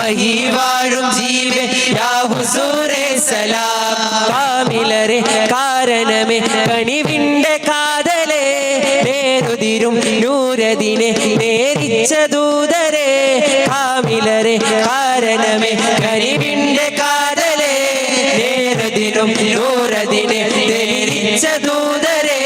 മഹി വാഴും ജീവേ യാ ഹുസൂറേ സലാം കാമിലരെ കാരണമേ കനിവിന്റെ കാതലേ നേരുതിരും നൂരദിനെ നേരിച്ച ദൂതരെ കാമിലരെ കാരണമേ കനിവിന്റെ കാതലേ നേരുതിരും നൂരദിനെ നേരിച്ച ദൂതരെ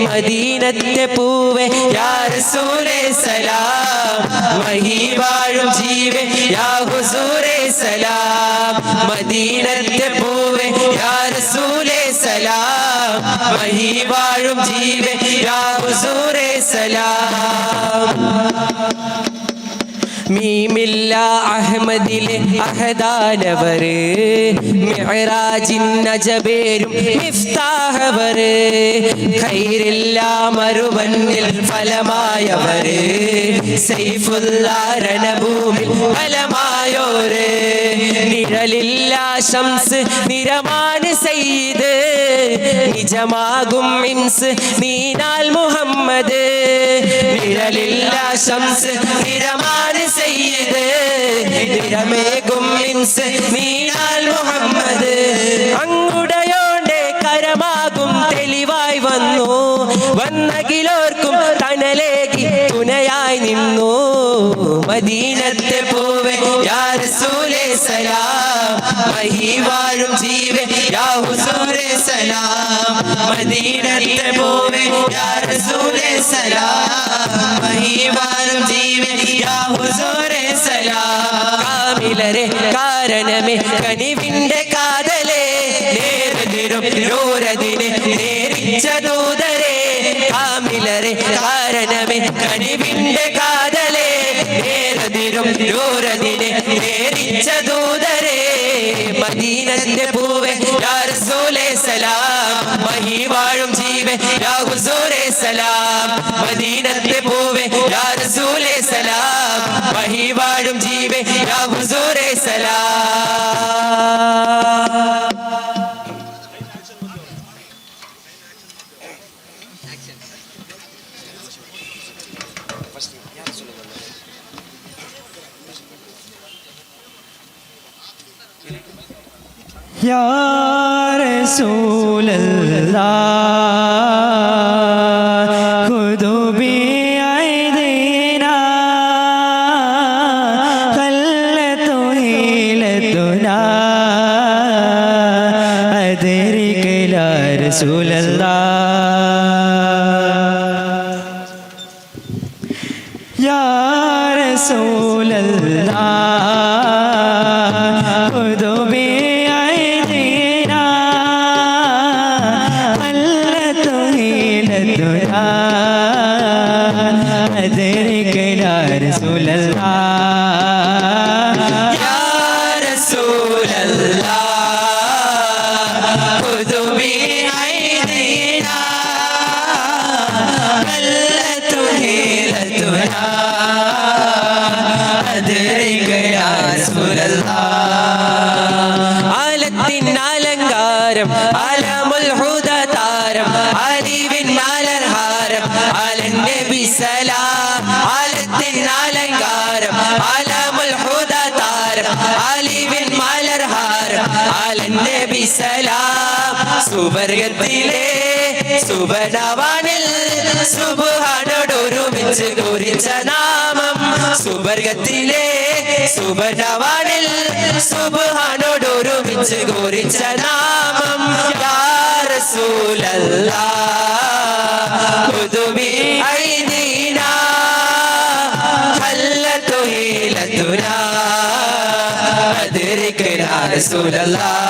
മദീനത്തെ പൂവേ യാ റസൂലേ സലാം മഹി വാഴും ജീവേ യാ ഹുസൂറേ സലാം മദീനത്തെ പൂവേ യാ റസൂലേ സലാം മഹി വാഴും ജീവേ യാ ഹുസൂറേ സലാം മീമില്ല അഹ്മദിലെ അഹദാനവര് മിഅ്റാജിൻ നജബേരും മിഫ്താഹവര് ഖൈറില്ലാ മറുവന്നിൽ ഫലമായവര് സൈഫുല്ലാ രണഭൂമിൽ ഫലമായോര് നിഴലില്ല ശംസ് നിരമാന് സയ്യിദ് നിജമാകും ഇൻസ് നീനാൽ മുഹമ്മദ് നിഴലില്ല ശംസ് നിരമാന് സയ്യിദ് നിരമേകും ഇൻസ് നീനാൽ മുഹമ്മദ് അങ്ങുടയോന്റെ കരമാകും തെളിവായി വന്നു വന്നകിലോർക്കും തണലേകി തുണയായി നിന്നു മദീനത്തെ പൂവേ യാ റസൂലേ സലാം മഹി വാഴും ജീവേ യാ ഹുസൂറേ സലാം മദീനത്തെ പൂവേ യാ റസൂലേ സലാം മഹി വാഴും ജീവേ യാ ഹുസൂറേ സലാം കാമിലരെ കാരണമേ കനിവിന്റെ കാതലേ നേരുതിരും നൂരദിനെ നേരിച്ച ദൂതരെ കാമിലരെ കാരണമേ കനിവിന്റെ കാതലേ നേരുതിരും നൂരദിനെ നേരിച്ച ദൂതരെ മദീനത്തെ പൂവേ യാ റസൂലേ സലാം മഹി വാഴും ജീവേ യാ ഹുസൂറേ സലാം മദീനത്തെ പൂവേ യാ റസൂലേ സലാം മഹി വാഴും ജീവേ യാ ഹുസൂറേ സലാം या रसूल अल्लाह खुदू बिअयदीना खल्लतु हिलतुना अदरिक या रसूल अल्लाह या रसूल अल्लाह खुदू أدرك يا رسول الله يا رسول الله خذ بأيدينا قلت حيلتنا أدرك يا رسول الله ആലത്തിൻ അലങ്കാരം അലമുൽ ഹുദ താരം അലിവിൻ അലർഹാരം അലൻ നബി സലാം ആലത്തിൻ അലങ്കാരം അലമുൽ ഹുദ താരം അലിവിൻ മലർഹാരം അലൻ നബി സലാം സുവർഗത്തിലെ സുബനവാനിൽ സുബ്ഹാനോടൊരുമിച്ച് കുറിച്ച നാമം സുവർഗത്തിലെ സുബനവാനിൽ സുബ്ഹാനോടൊരുമിച്ച് കുറിച്ച നാമം യാ റസൂലല്ലാഹ് ഖുദ് ബിഅയ്ദീനാ ഖല്ലതു ഹീലതുനാ അദ്രിക് യാ റസൂലല്ലാഹ്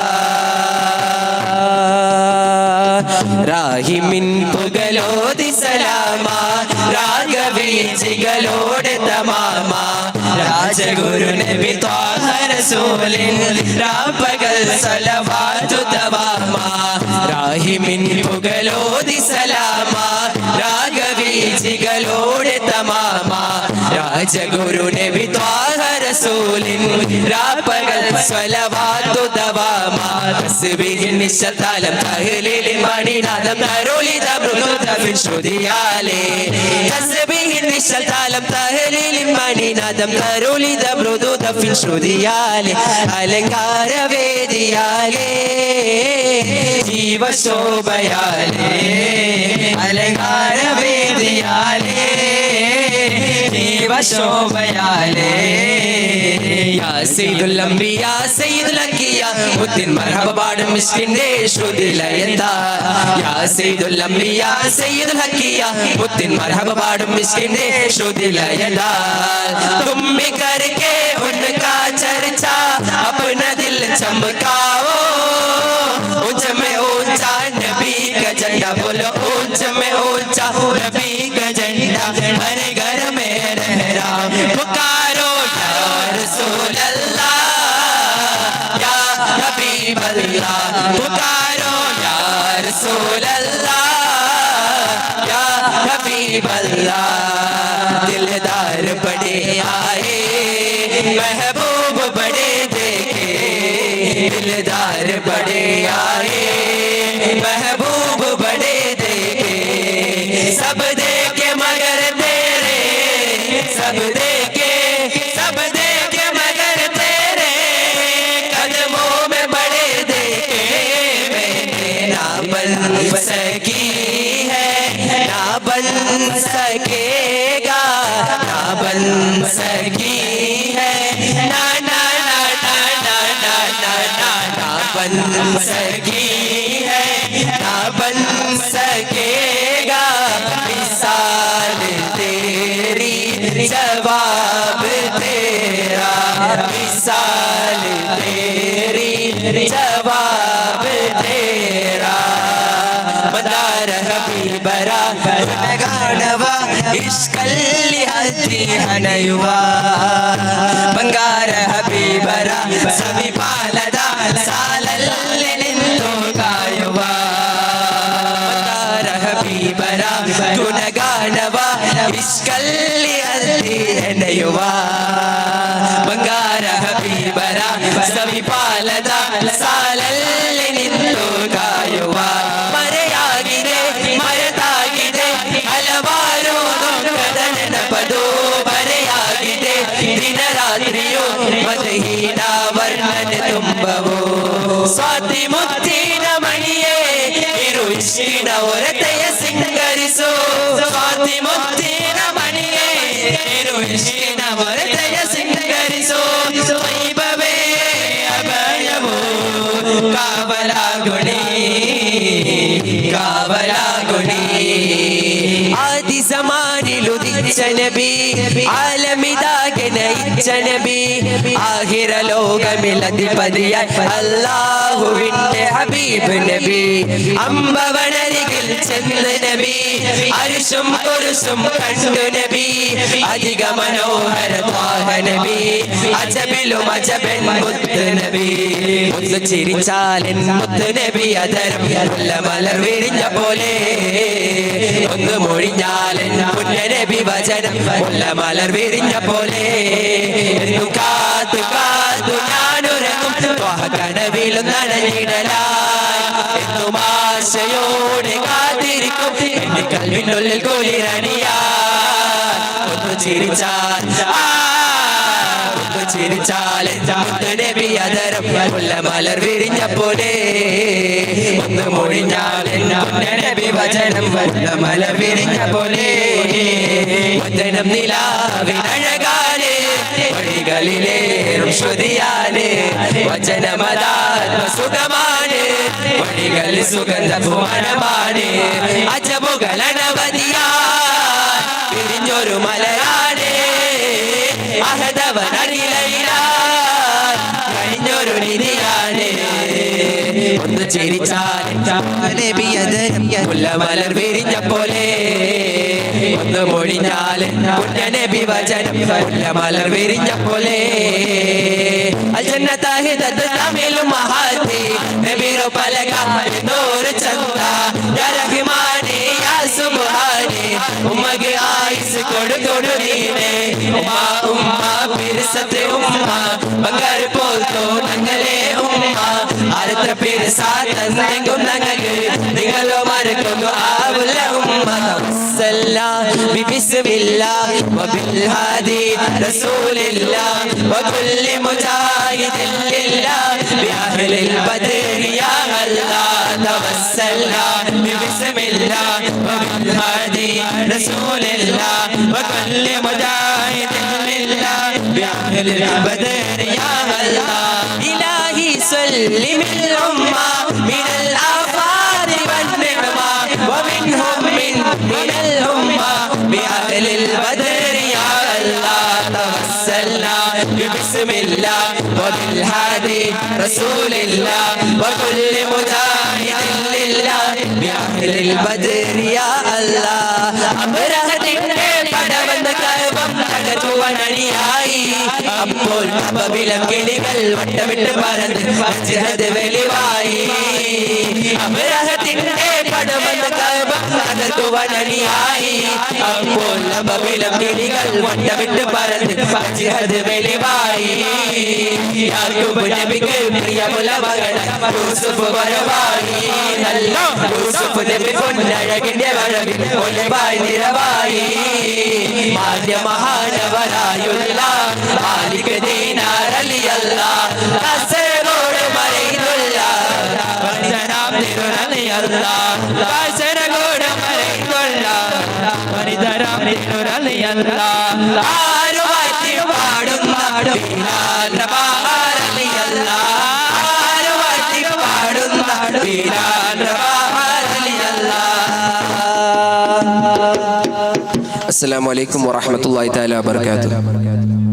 രാഹിമിൻ പുകലോതി സലാമ രാഗവീചികളോടെ തമാമ രാജഗുരു നബി ത്വാഹ റസൂലിൻ രാപ്പകൽ സലവാത്തു തവാമ രാഹിമിൻ പുകലോതി സലാമ രാഗവീചികളോടെ തമാമ രാജഗുരു നബി ത്വാഹ റസൂലിൻ രാപ്പകൽ സലവാത്തു തവാമ തസ്ബീഹിൻ നിശ്ചലതാലം തഹ്ലീലിൻ മണിനാദം തരുളിത മൃദുതവിൻ ശ്രുതിയാലേ തസ്ബീഹിൻ നിശ്ചലതാലം തഹ്ലീലിൻ മണിനാദം തരുളിത മൃദുതവിൻ ശ്രുതിയാലേ അലങ്കാരവേദിയാലേ ജീവശോഭയാലേ അലങ്കാരവേദിയാലേ ജീവശോഭയാലേ യാ സയ്യിദുൽ അംബിയ സയ്യിദുൽ അൻബിയ മുത്തിൻ മർഹബ പാടും മിസ്കിന്റെ ശ്രുതി ലയതാ യാ സയ്യിദുൽ അംബിയ സയ്യിദുൽ അൻബിയ മുത്തിൻ മർഹബ പാടും മിസ്കിന്റെ ശ്രുതി ലയതാ തുമ്മി करके उनका चर्चा अपना दिल चमकाओ ऊंच में ऊंचा नबी का झंडा बोलो ऊंच में ऊंचा नबी का झंडा हर घर में रहरा पुकारो या रसूल अल्लाह या हबीब अल्लाह पुकारो या रसूल अल्लाह या हबीब अल्लाह दिलदार बड़े आए महबूब बड़े देखे दिलदार बड़े आए महबूब बड़े देखे सब देखे मगर तेरे सब देखे मगर तेरे कदमों में बड़े देखे मैंने ना बन सकी है ना बन सकेगा ना बन सकी है ना ना ना ना ना ना ना ना ना बन सकी है ना बन सकेगा मिसाल तेरी जवाब तेरा मिसाल तेरी जवाब तेरा मदार हबीबरा गानवा इश्कल्ली हती हनयुवा बंगार हबीबरा सभी पालदा सालल्ली निंतो कायुवा मदार हबीबरा गुणगानवा इश्कल्ली हती हनयुवा बंगार हबीबरा सभी पालदा सालल्ली निंतो कायुवा मರೆಯಾಗಿದೆ ಮರೆತಾಗಿದೆ ಹಲವಾರು ದುಃಖದ ಪದೋ ಬರೆಯಾಗಿದೆ ದಿನ ರಾತ್ರಿಯೋ ಮದಹೀನ ವರ್ಣನೆ ತುಂಬವೋ ಸ್ವಾತಿ ಮುತ್ತಿನ ಮಣಿಯೇ ಇರು ಇಷ್ಟಿನ ಹೊರತೆಯ ಸಿಂಗರಿಸೋ ಸ್ವಾತಿ ಮುತ್ತಿನ ಮಣಿಯೇ ಇರು ಇಷ್ಟಿನ ಹೊರತೆಯ ಸಿಂಗರಿಸೋ ವೈಭವೇ ಅಭಯವೋ ಕಾವಲ ಗುಣಿ ಕಾವಲ ಗುಣಿ ಆದಿ ಸಮಾನಿಲುದಿಚ್ಚ ನಬಿ ಆಲಮಿದಾಗೆ ನೈಚ್ಚ നബി ആഹിറ ലോകമിലധിപതിയായി അല്ലാഹുവിന്റെ ഹബീബ് നബി അമ്പവനരികിൽ ചെന്ന് നബി അരിശും കുരിശും കണ്ടു നബി അധിക മനോഹര ത്വാഹ നബി അജബിലും അജബൻ മുത്ത് നബി മുത്ത് ചിരിച്ചാലൻ മുത്ത് നബി അതരം മലർ വിരിഞ്ഞ പോലെ ഒന്ന് മൊഴിഞ്ഞാലൻ പുണ്യ നബി വചനം മലർ വിരിഞ്ഞ പോലെ എന്നും കാത്തു കാത്തു ഞാനുറങ്ങും ത്വാഹ കനവിലും നനഞ്ഞിടലായി എന്നും ആശയോടെ കാത്തിരിക്കും എന്റെ കൽവിനുള്ളിൽ കുളിരണിയാ ഒന്ന് ചിരിച്ചാൽ ഒന്ന് ചിരിച്ചാൽ മുത്ത് നബി അതരം മലർ വിരിഞ്ഞ പോലെ ഒന്ന് മൊഴിഞ്ഞാൽ പുണ്യ നബി വചനം മലർ വിരിഞ്ഞ പോലെ വചനം നിലാവിനഴകാലേ വഴികളിലേറും ശ്രുതിയാലേ വചനമതാത്മ സുഖമാണ് വഴികളിൽ സുഗന്ധ ഭുവനമാണ് അജബുകൾ അനവധിയാ പിരിഞ്ഞൊരു മലരാണ് അഹദവനറിയില്ല കഴിഞ്ഞൊരു നിധിയാണ് ഒന്ന് ചിരിച്ചാൽ മലർ വിരിഞ്ഞ പോലെ ഒന്ന് മൊഴിഞ്ഞാൽ പുണ്യ നബി വചനം മലർ വിരിഞ്ഞ പോലെ തമിഴും മഹാത്തി നബിറോ പലക നൂറ് ചന്ത റഹ്മാനെ യാ സുബ്ഹാനെ ഉമ്മക്ക് ആയുസ് കൊടുകൊടു നീനെ ഉമ്മ ഉമ്മ പിരിസത്തെ ഉമ്മ ബംഗാർ പോൽത്തോ ഞങ്ങളെ ഉമ്മ എത്ര പേര് സാത്തെങ്കും ഞങ്ങൾക്ക് നിങ്ങളോ മറക്കുന്നു ആവുല്ല ഉമ്മ ബിസ്മില്ലാ വബിൽഹാദി റസൂലില്ലാ വകുല്ലി മുജാഹിദിൻ ലില്ലാ ബിഅഹ്ലിൽ ബദരി യാ അല്ലാഹ് തവസ്സൽനാ ബിസ്മില്ലാ വബിൽഹാദി റസൂലില്ലാ വകുല്ലി മുജാഹിദിൻ ലില്ലാ ബിഅഹ്ലിൽ ബദരി യാ അല്ലാഹ് ഇലാഹി സല്ലിമിൽ ഉമ്മ മിനൽ ആഫാരി വന്നിഅ്മാ വമിൻഹും من الأمة بأهل البدر يا الله توسلنا بسم الله وبالهادي رسول الله وكل مجاهد لله بأهل البدر يا الله അബ്രഹത്തിന്റെ പടവന്ന കഅബം തകർത്തുവനണിയായി അപ്പോൾ ബബിലം കിളികൾ വട്ടമിട്ട് പറന്ന് മസ്ജിദ് വെളിവായി അബ്രഹത്തിന്റെ പടവന്ന കഅബം തകർത്തുവനണിയായി അപ്പോൾ ബബിലം കിളികൾ വട്ടമിട്ട് പറന്ന് മസ്ജിദ് വെളിവായി യാക്കൂബ് നബിക്ക് പ്രിയമുള്ള മകൻ യൂസുഫ് വരവായി നല്ല യൂസുഫ് നബി പൊന്നഴകിന്റെ വരവിൽ ഒലിവായി നിറവായി മാന്യ മഹാനവരായുള്ള മാലിക് ദീനാർ അലിയല്ല കാസർഗോഡ് മറൈനുള്ള വന്ദനം തിരുനലിയല്ല കാസർഗോഡ് മറൈനുള്ള വന്ദനം തിരുനലിയല്ല ആരുവാറ്റി പാടുന്ന ദീനാർ മഹാരലിയല്ല ആരുവാറ്റി പാടുന്ന ദീനാർ മഹാരലിയല്ല. അസ്സലാമു അലൈക്കും വറഹ്മത്തുള്ളാഹി തആല വബറകാതുഹു.